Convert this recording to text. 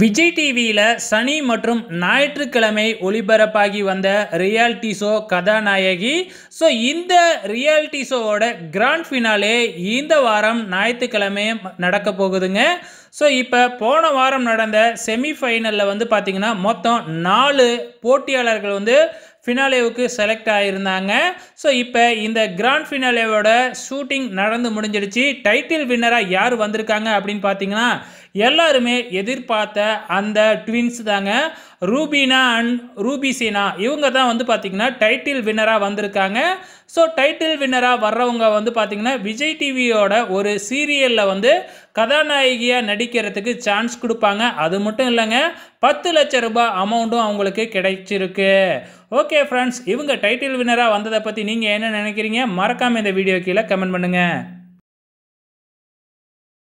விஜய் டிவியில் சனி மற்றும் ஞாயிற்றுக்கிழமை ஒளிபரப்பாகி வந்த ரியாலிட்டி ஷோ கதாநாயகி. ஸோ இந்த ரியாலிட்டி ஷோவோட கிராண்ட் ஃபினாலே இந்த வாரம் ஞாயிற்றுக்கிழமை நடக்க போகுதுங்க. ஸோ இப்போ போன வாரம் நடந்த செமிஃபைனலில் வந்து பார்த்திங்கன்னா மொத்தம் 4 போட்டியாளர்கள் வந்து ஃபினாலேவுக்கு செலக்ட் ஆகியிருந்தாங்க. ஸோ இப்போ இந்த கிராண்ட் ஃபினாலேவோட ஷூட்டிங் நடந்து முடிஞ்சிடுச்சு. டைட்டில் வின்னராக யார் வந்திருக்காங்க அப்படின்னு பார்த்தீங்கன்னா எல்லாருமே எதிர்பார்த்த அந்த ட்வின்ஸ் தாங்க. ரூபீனா அண்ட் ரூபிசீனா இவங்க தான் வந்து பார்த்திங்கன்னா டைட்டில் வின்னராக வந்திருக்காங்க. ஸோ டைட்டில் வின்னராக வர்றவங்க வந்து பார்த்திங்கன்னா விஜய் டிவியோட ஒரு சீரியலில் வந்து கதாநாயகியாக நடிக்கிறதுக்கு சான்ஸ் கொடுப்பாங்க. அது மட்டும் இல்லைங்க, 10 லட்சம் ரூபாய் அமௌண்ட்டும் அவங்களுக்கு கிடைச்சிருக்கு. ஓகே ஃப்ரெண்ட்ஸ், இவங்க டைட்டில் வின்னராக வந்ததை பற்றி நீங்கள் என்ன நினைக்கிறீங்க? மறக்காமல் இந்த வீடியோ கீழே கமெண்ட் பண்ணுங்கள்.